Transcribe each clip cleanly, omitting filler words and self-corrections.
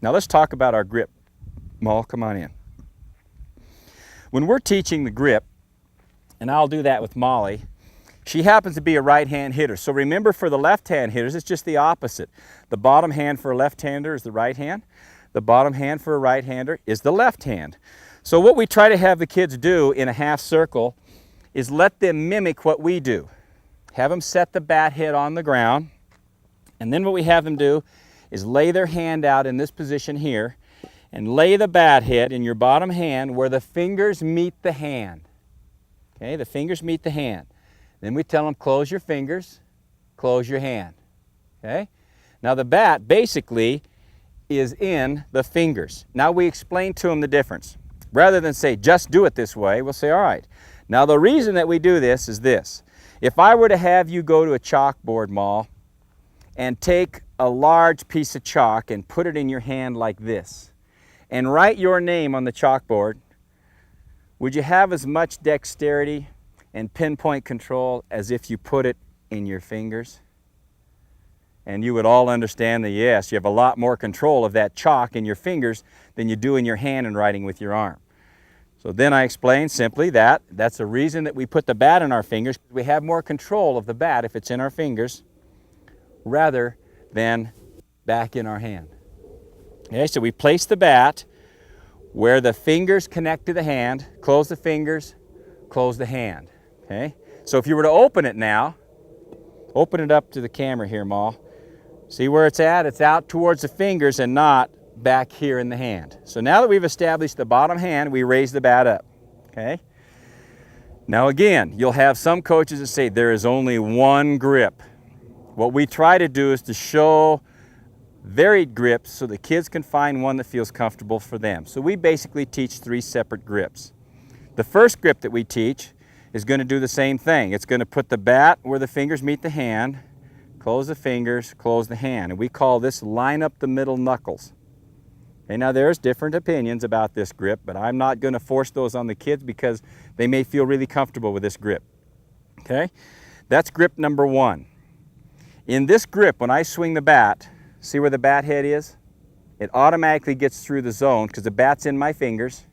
Now let's talk about our grip. Maul, come on in. When we're teaching the grip, and I'll do that with Molly, she happens to be a right-hand hitter. So remember, for the left-hand hitters, it's just the opposite. The bottom hand for a left-hander is the right hand. The bottom hand for a right-hander is the left hand. So what we try to have the kids do in a half circle is let them mimic what we do. Have them set the bat head on the ground, and then what we have them do is lay their hand out in this position here and lay the bat head in your bottom hand where the fingers meet the hand. Okay, the fingers meet the hand. Then we tell them, close your fingers, close your hand. Okay? Now the bat basically is in the fingers. Now we explain to them the difference. Rather than say, just do it this way, we'll say, all right. Now the reason that we do this is this. If I were to have you go to a chalkboard, Maul, and take a large piece of chalk and put it in your hand like this, and write your name on the chalkboard, would you have as much dexterity and pinpoint control as if you put it in your fingers? And you would all understand that yes, you have a lot more control of that chalk in your fingers than you do in your hand and writing with your arm. So then I explain simply that that's the reason that we put the bat in our fingers. We have more control of the bat if it's in our fingers rather than back in our hand. Okay, so we place the bat where the fingers connect to the hand, close the fingers, close the hand. Okay? So if you were to open it now, open it up to the camera here, Maul. See where it's at? It's out towards the fingers and not back here in the hand. So now that we've established the bottom hand, we raise the bat up. Okay? Now again, you'll have some coaches that say there is only one grip. What we try to do is to show varied grips so the kids can find one that feels comfortable for them. So we basically teach 3 separate grips. The first grip that we teach is going to do the same thing. It's going to put the bat where the fingers meet the hand, close the fingers, close the hand. And we call this line up the middle knuckles. Okay, now there's different opinions about this grip, but I'm not going to force those on the kids because they may feel really comfortable with this grip. Okay? That's grip number 1. In this grip, when I swing the bat, see where the bat head is? It automatically gets through the zone because the bat's in my fingers.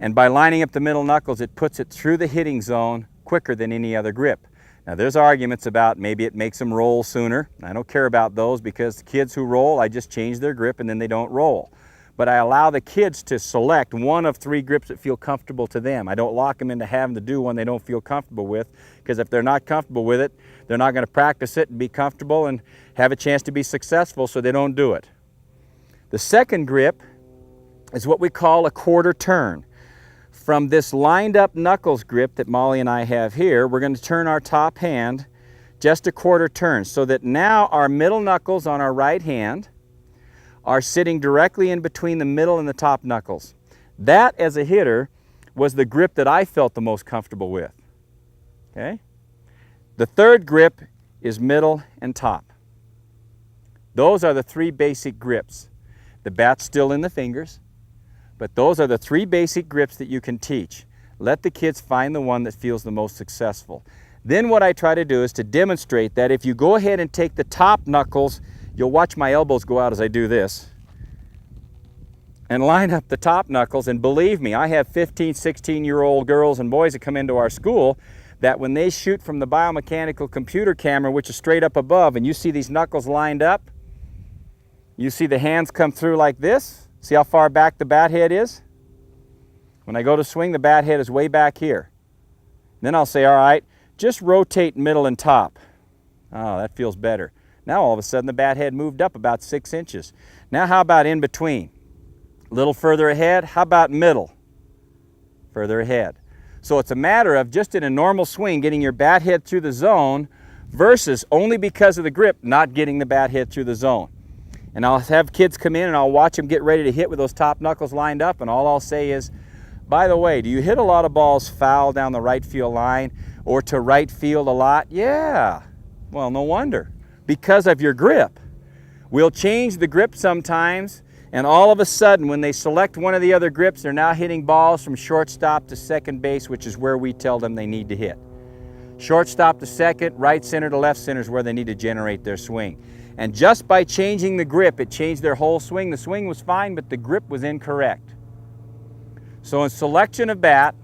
And by lining up the middle knuckles, it puts it through the hitting zone quicker than any other grip. Now there's arguments about maybe it makes them roll sooner. I don't care about those because the kids who roll, I just change their grip and then they don't roll. But I allow the kids to select one of 3 grips that feel comfortable to them. I don't lock them into having to do one they don't feel comfortable with, because if they're not comfortable with it, they're not going to practice it and be comfortable and have a chance to be successful, so they don't do it. The second grip is what we call a quarter turn. From this lined up knuckles grip that Molly and I have here, we're going to turn our top hand just a quarter turn so that now our middle knuckles on our right hand are sitting directly in between the middle and the top knuckles. That, as a hitter, was the grip that I felt the most comfortable with. Okay? The third grip is middle and top. Those are the 3 basic grips. The bat's still in the fingers, but those are the 3 basic grips that you can teach. Let the kids find the one that feels the most successful. Then what I try to do is to demonstrate that if you go ahead and take the top knuckles, you'll watch my elbows go out as I do this, and line up the top knuckles, and believe me, I have 15, 16-year-old girls and boys that come into our school that when they shoot from the biomechanical computer camera, which is straight up above, and you see these knuckles lined up, you see the hands come through like this. See how far back the bat head is? When I go to swing, the bat head is way back here. Then I'll say, all right, just rotate middle and top. Oh, that feels better. Now all of a sudden the bat head moved up about 6 inches. Now how about in between? A little further ahead, how about middle? Further ahead. So it's a matter of just in a normal swing getting your bat head through the zone versus only because of the grip not getting the bat head through the zone. And I'll have kids come in and I'll watch them get ready to hit with those top knuckles lined up, and all I'll say is, by the way, do you hit a lot of balls foul down the right field line or to right field a lot? Yeah. Well, no wonder. Because of your grip. We'll change the grip sometimes, and all of a sudden when they select one of the other grips, they're now hitting balls from shortstop to second base, which is where we tell them they need to hit. Shortstop to second, right center to left center is where they need to generate their swing. And just by changing the grip, it changed their whole swing. The swing was fine, but the grip was incorrect. So in selection of bat,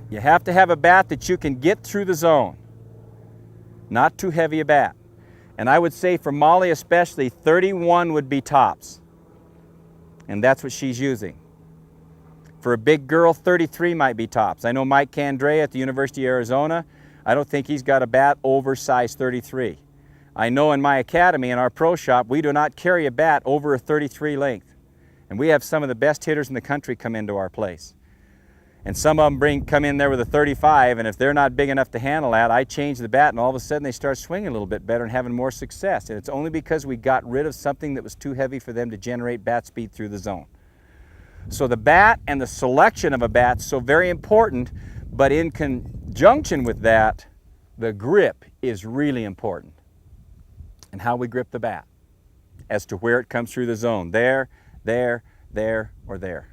you have to have a bat that you can get through the zone. Not too heavy a bat. And I would say for Molly especially, 31 would be tops. And that's what she's using. For a big girl, 33 might be tops. I know Mike Candrea at the University of Arizona, I don't think he's got a bat over size 33. I know in my academy, in our pro shop, we do not carry a bat over a 33 length. And we have some of the best hitters in the country come into our place. And some of them come in there with a 35, and if they're not big enough to handle that, I change the bat, and all of a sudden they start swinging a little bit better and having more success. And it's only because we got rid of something that was too heavy for them to generate bat speed through the zone. So the bat and the selection of a bat is so very important, but in conjunction with that, the grip is really important. And how we grip the bat as to where it comes through the zone. There, there, there, or there.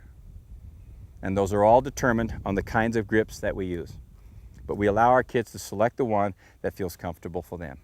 And those are all determined on the kinds of grips that we use. But we allow our kids to select the one that feels comfortable for them.